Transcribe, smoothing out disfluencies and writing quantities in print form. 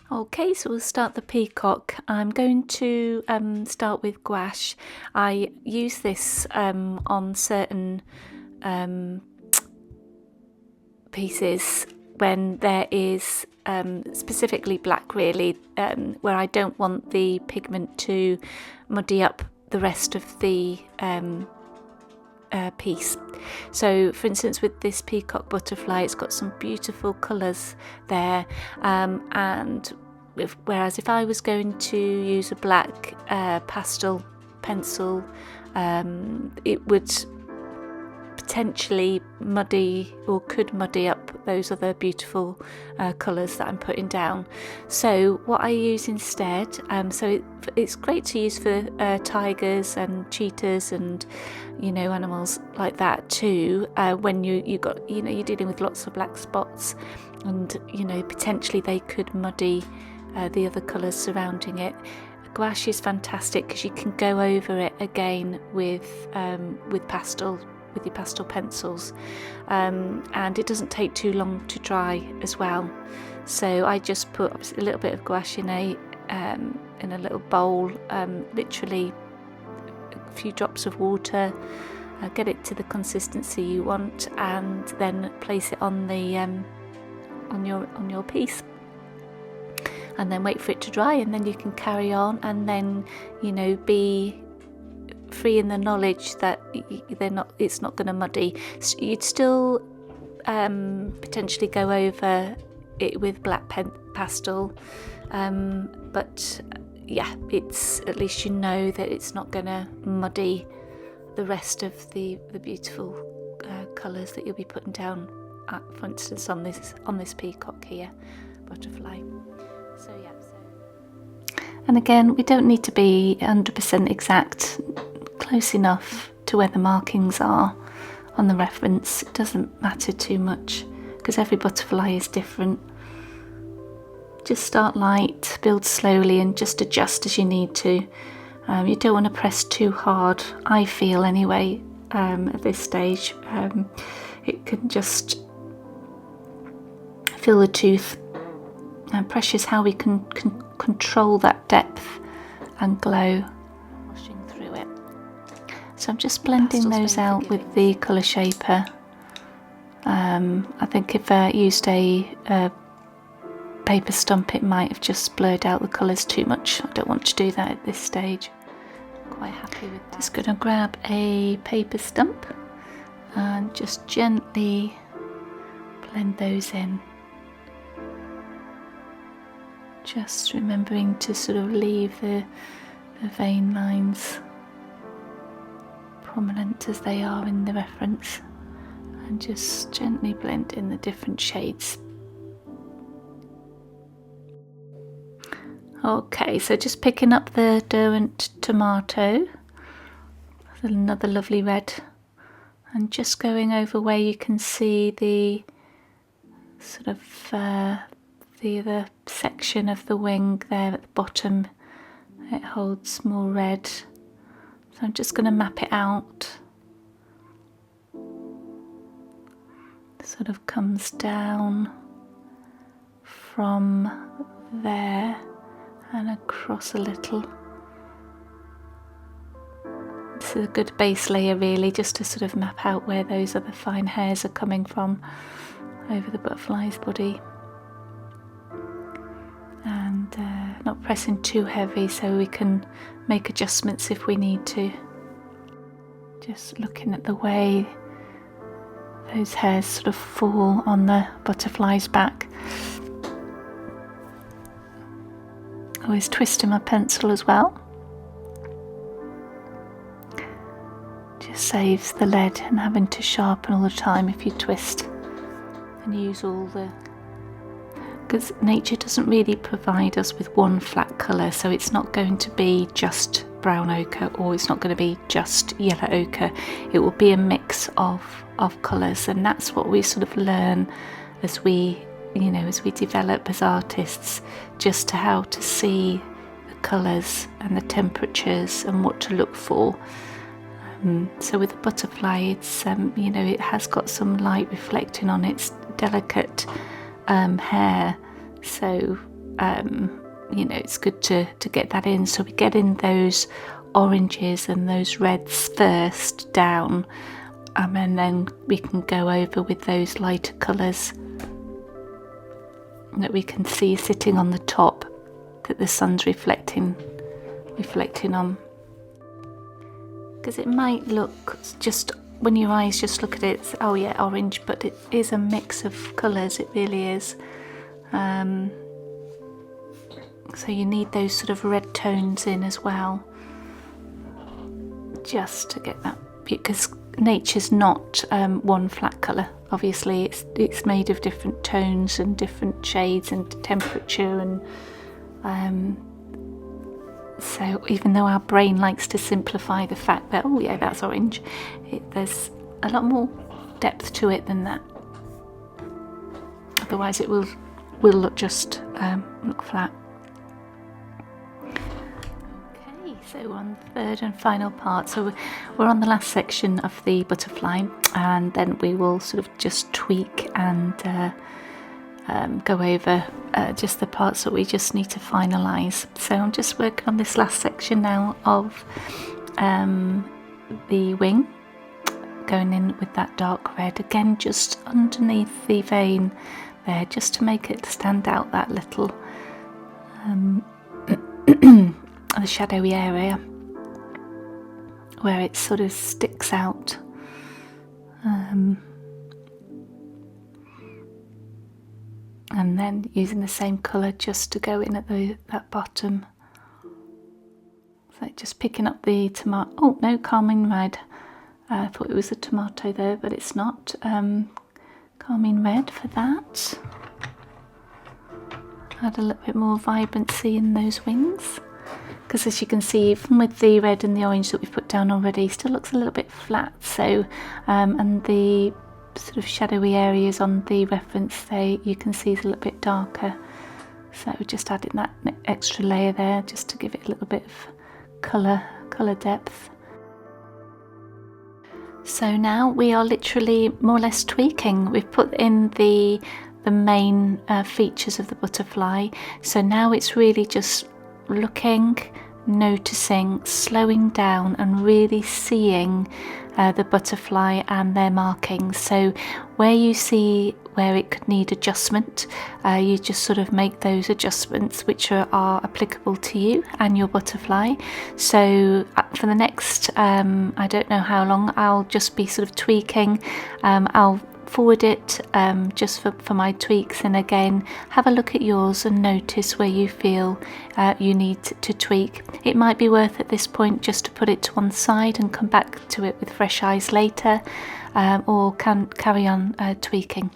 Okay, so we'll start the peacock. I'm going to start with gouache. I use this on certain pieces when there is specifically black, really, where I don't want the pigment to muddy up the rest of the piece. So for instance, with this peacock butterfly, it's got some beautiful colours there, and whereas if I was going to use a black pastel pencil, it would potentially muddy or could muddy up those other beautiful colours that I'm putting down. So what I use instead, it's great to use for tigers and cheetahs and animals like that too, when you're dealing with lots of black spots, and potentially they could muddy the other colours surrounding it. Gouache is fantastic because you can go over it again with pastel, with your pastel pencils, and it doesn't take too long to dry as well. So I just put a little bit of gouache in a little bowl, literally a few drops of water, get it to the consistency you want, and then place it on the on your piece, and then wait for it to dry, and then you can carry on, and then be free in the knowledge that it's not going to muddy. So you'd still potentially go over it with black pastel, but yeah, it's at least that it's not going to muddy the rest of the beautiful colours that you'll be putting down, for instance on this peacock here, butterfly. So yeah. And again, we don't need to be 100% exact, close enough to where the markings are on the reference. It doesn't matter too much because every butterfly is different. Just start light, build slowly, and just adjust as you need to. You don't want to press too hard, I feel anyway, at this stage. It can just feel the tooth. And pressure is how we can control that depth and glow, washing through it. So I'm just blending those out with the colour shaper. I think if I used a paper stump, it might have just blurred out the colours too much. I don't want to do that at this stage. I'm quite happy with that. Just going to grab a paper stump and just gently blend those in. Just remembering to sort of leave the vein lines prominent as they are in the reference, and just gently blend in the different shades. Okay, so just picking up the Derwent tomato, another lovely red, and just going over where you can see the sort of the other section of the wing there at the bottom. It holds more red, so I'm just going to map it out. It sort of comes down from there and across a little. This is a good base layer really, just to sort of map out where those other fine hairs are coming from over the butterfly's body. And not pressing too heavy so we can make adjustments if we need to. Just looking at the way those hairs sort of fall on the butterfly's back. Always twisting my pencil as well. Just saves the lead and having to sharpen all the time if you twist and use all the... Because nature doesn't really provide us with one flat colour, so it's not going to be just brown ochre, or it's not going to be just yellow ochre. It will be a mix of colours, and that's what we sort of learn as we develop as artists, just how to see the colours and the temperatures and what to look for. So with the butterfly, it's it has got some light reflecting on its delicate hair, so you know, it's good to get that in. So we get in those oranges and those reds first down, and then we can go over with those lighter colours that we can see sitting on the top that the sun's reflecting on. Because it might look, just when your eyes just look at it, it's, oh yeah, orange, but it is a mix of colours, it really is. So you need those sort of red tones in as well, just to get that, because nature's not one flat colour. Obviously it's made of different tones and different shades and temperature, and so even though our brain likes to simplify the fact that, oh yeah, that's orange, there's a lot more depth to it than that. Otherwise it will look just look flat. Okay, so we're on the third and final part. So we're on the last section of the butterfly, and then we will sort of just tweak and go over just the parts that we just need to finalise. So I'm just working on this last section now of the wing, going in with that dark red again, just underneath the vein there, just to make it stand out that little the shadowy area where it sort of sticks out. And then using the same colour just to go in at that bottom. So just picking up the tomato. Oh no, carmine red. I thought it was a tomato there, but it's not. Carmine red for that. Add a little bit more vibrancy in those wings. Because as you can see, even with the red and the orange that we've put down already, still looks a little bit flat. So, and the sort of shadowy areas on the reference there, you can see is a little bit darker. So just adding that extra layer there, just to give it a little bit of colour depth. So now we are literally more or less tweaking. We've put in the main features of the butterfly. So now it's really just looking, noticing, slowing down, and really seeing the butterfly and their markings. So where you see where it could need adjustment, you just sort of make those adjustments which are applicable to you and your butterfly. So for the next I don't know how long, I'll just be sort of tweaking. I'll forward it just for my tweaks, and again have a look at yours and notice where you feel you need to tweak. It might be worth at this point just to put it to one side and come back to it with fresh eyes later, or can carry on tweaking.